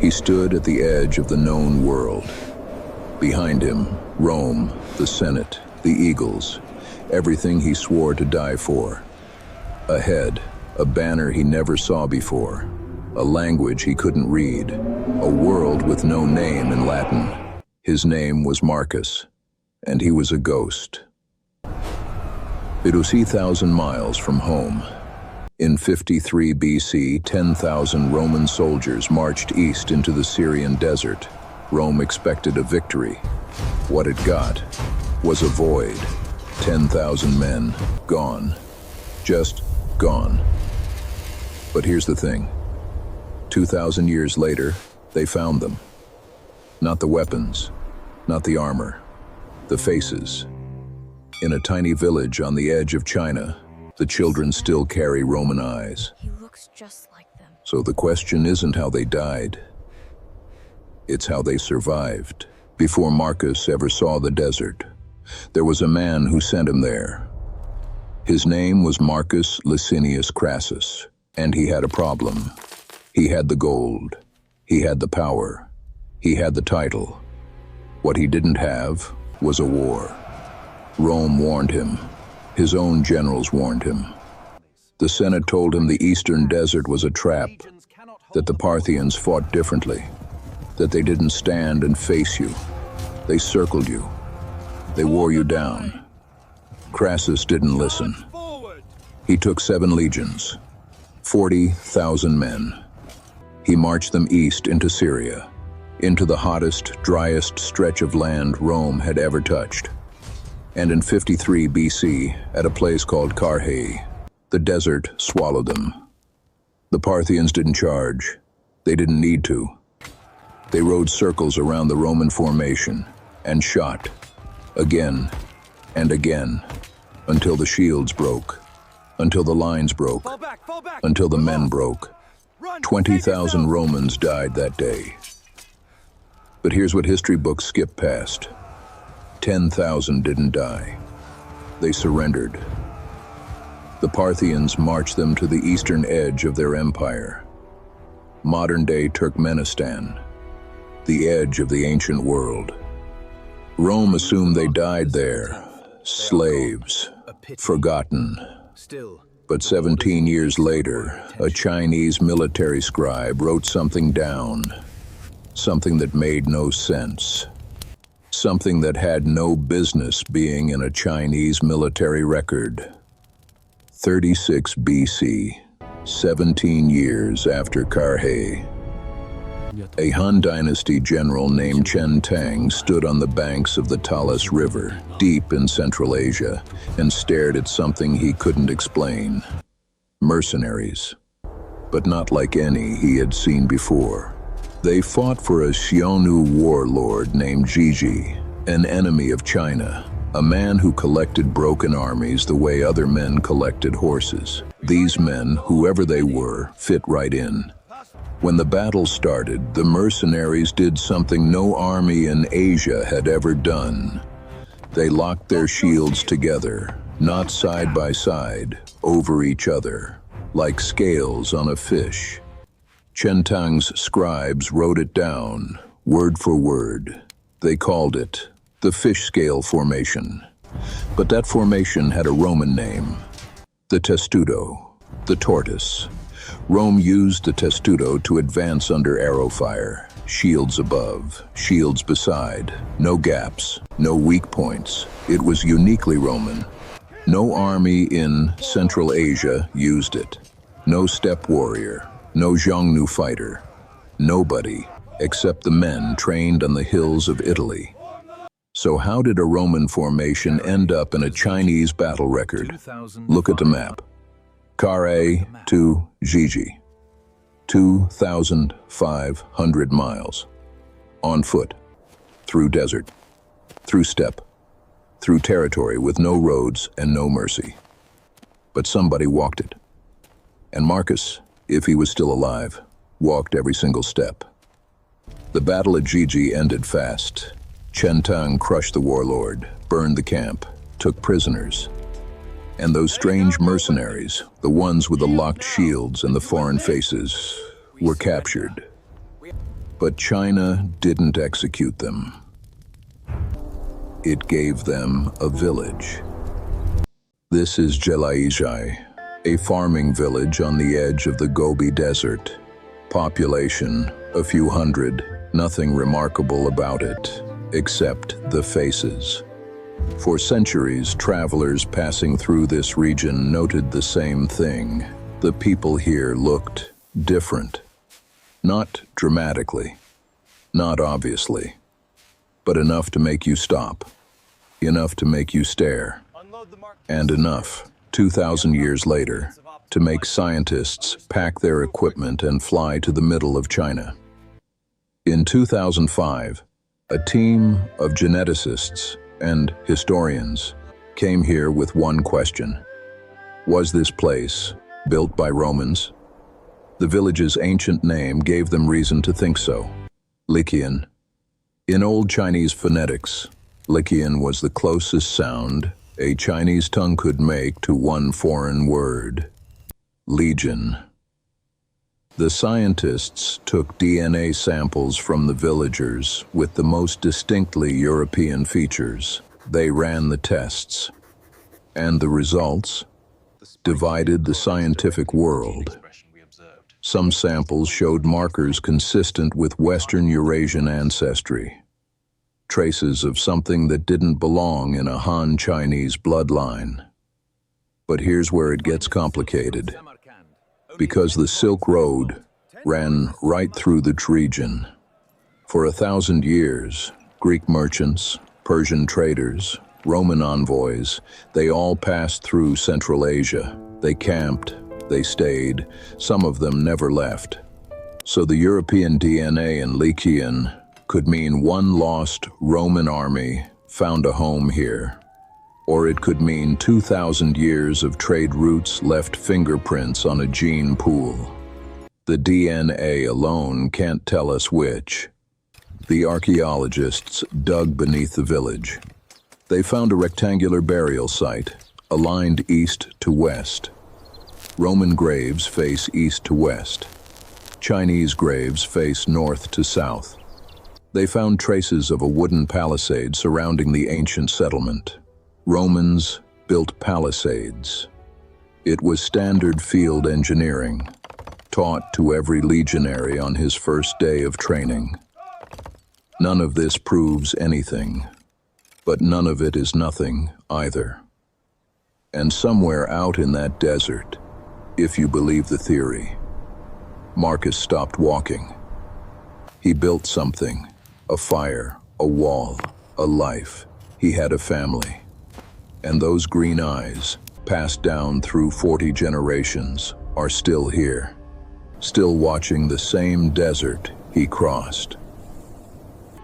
He stood at the edge of the known world. Behind him, Rome, the Senate, the eagles, everything he swore to die for. Ahead, a banner he never saw before, a language he couldn't read, a world with no name in Latin. His name was Marcus, and he was a ghost. It was 3,000 miles from home. In 53 BC, 10,000 Roman soldiers marched east into the Syrian desert. Rome expected a victory. What it got was a void. 10,000 men, gone. Just gone. But here's the thing. 2,000 years later, they found them. Not the weapons, not the armor, the faces. In a tiny village on the edge of China, the children still carry Roman eyes. He looks just like them. So the question isn't how they died. It's how they survived. Before Marcus ever saw the desert, there was a man who sent him there. His name was Marcus Licinius Crassus, and he had a problem. He had the gold. He had the power. He had the title. What he didn't have was a war. Rome warned him. His own generals warned him. The Senate told him the eastern desert was a trap, that the Parthians fought differently, that they didn't stand and face you. They circled you. They wore you down. Crassus didn't listen. He took 7 legions, 40,000 men. He marched them east into Syria, into the hottest, driest stretch of land Rome had ever touched. And in 53 BC, at a place called Carrhae, the desert swallowed them. The Parthians didn't charge. They didn't need to. They rode circles around the Roman formation and shot, again and again, until the shields broke, until the lines broke, until the men broke. 20,000 Romans died that day. But here's what history books skip past. 10,000 didn't die. They surrendered. The Parthians marched them to the eastern edge of their empire, modern-day Turkmenistan, the edge of the ancient world. Rome assumed they died there, slaves, forgotten. But 17 years later, a Chinese military scribe wrote something down, something that made no sense. Something that had no business being in a Chinese military record. 36 BC, 17 years after Carrhae. A Han Dynasty general named Chen Tang stood on the banks of the Talas River, deep in Central Asia, and stared at something he couldn't explain. Mercenaries, but not like any he had seen before. They fought for a Xiongnu warlord named Jiji, an enemy of China, a man who collected broken armies the way other men collected horses. These men, whoever they were, fit right in. When the battle started, the mercenaries did something no army in Asia had ever done. They locked their shields together, not side by side, over each other, like scales on a fish. Chen Tang's scribes wrote it down, word for word. They called it the fish scale formation. But that formation had a Roman name, the Testudo, the tortoise. Rome used the Testudo to advance under arrow fire, shields above, shields beside, no gaps, no weak points. It was uniquely Roman. No army in Central Asia used it. No steppe warrior. No Xiongnu fighter. Nobody, except the men trained on the hills of Italy. So how did a Roman formation end up in a Chinese battle record? Look at the map. Carrhae to Jiji. 2,500 miles. On foot. Through desert. Through steppe. Through territory with no roads and no mercy. But somebody walked it. And Marcus, if he was still alive, walked every single step. The battle at Jiji ended fast. Chen Tang crushed the warlord, burned the camp, took prisoners. And those strange mercenaries, the ones with the locked shields and the foreign faces, were captured. But China didn't execute them. It gave them a village. This is Jelaijai, a farming village on the edge of the Gobi Desert. Population, a few hundred, nothing remarkable about it, except the faces. For centuries, travelers passing through this region noted the same thing. The people here looked different. Not dramatically, not obviously, but enough to make you stop, enough to make you stare, and enough, 2,000 years later, to make scientists pack their equipment and fly to the middle of China. In 2005, a team of geneticists and historians came here with one question. Was this place built by Romans? The village's ancient name gave them reason to think so. Liqian. In Old Chinese phonetics, Liqian was the closest sound a Chinese tongue could make to one foreign word: legion. The scientists took DNA samples from the villagers with the most distinctly European features. They ran the tests, and the results divided the scientific world. Some samples showed markers consistent with Western Eurasian ancestry, traces of something that didn't belong in a Han Chinese bloodline. But here's where it gets complicated. Because the Silk Road ran right through the region. For 1,000 years, Greek merchants, Persian traders, Roman envoys, they all passed through Central Asia. They camped, they stayed, some of them never left. So the European DNA in Liqian could mean one lost Roman army found a home here. Or it could mean 2,000 years of trade routes left fingerprints on a gene pool. The DNA alone can't tell us which. The archaeologists dug beneath the village. They found a rectangular burial site, aligned east to west. Roman graves face east to west. Chinese graves face north to south. They found traces of a wooden palisade surrounding the ancient settlement. Romans built palisades. It was standard field engineering, taught to every legionary on his first day of training. None of this proves anything, but none of it is nothing either. And somewhere out in that desert, if you believe the theory, Marcus stopped walking. He built something, a fire, a wall, a life. He had a family. And those green eyes, passed down through 40 generations, are still here, still watching the same desert he crossed.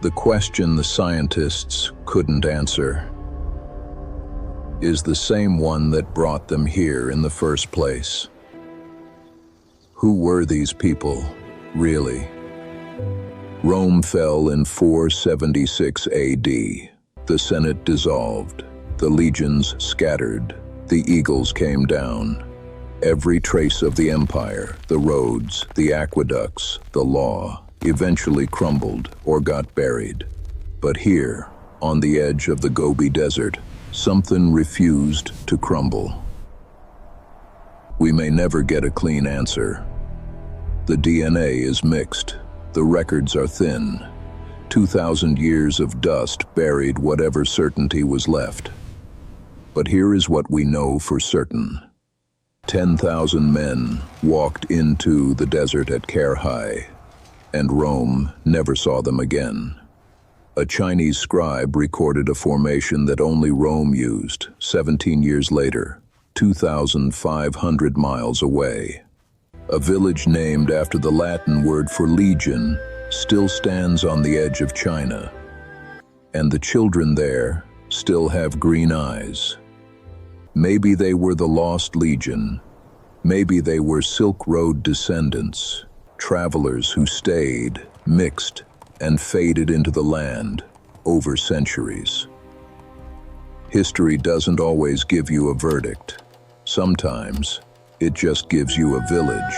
The question the scientists couldn't answer is the same one that brought them here in the first place. Who were these people, really? Rome fell in 476 AD. The Senate dissolved. The legions scattered. The eagles came down. Every trace of the empire, the roads, the aqueducts, the law, eventually crumbled or got buried. But here, on the edge of the Gobi Desert, something refused to crumble. We may never get a clean answer. The DNA is mixed. The records are thin. 2,000 years of dust buried whatever certainty was left. But here is what we know for certain. 10,000 men walked into the desert at Carrhae, and Rome never saw them again. A Chinese scribe recorded a formation that only Rome used 17 years later, 2,500 miles away. A village named after the Latin word for legion still stands on the edge of China, and the children there still have green eyes. Maybe they were the lost legion. Maybe they were Silk Road descendants, travelers who stayed, mixed, and faded into the land over centuries. History doesn't always give you a verdict. Sometimes it just gives you a village,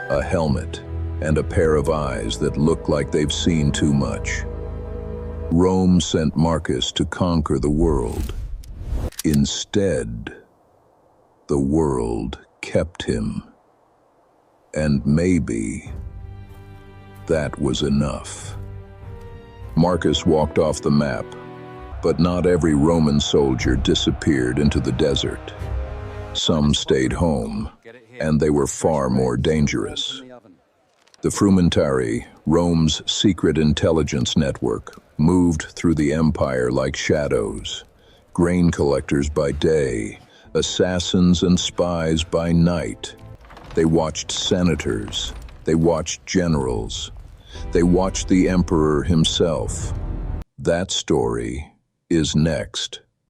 a helmet, and a pair of eyes that look like they've seen too much. Rome sent Marcus to conquer the world. Instead, the world kept him. And maybe that was enough. Marcus walked off the map, but not every Roman soldier disappeared into the desert. Some stayed home, and they were far more dangerous. The Frumentari, Rome's secret intelligence network, moved through the empire like shadows, grain collectors by day, assassins and spies by night. They watched senators, they watched generals, they watched the emperor himself. That story is next.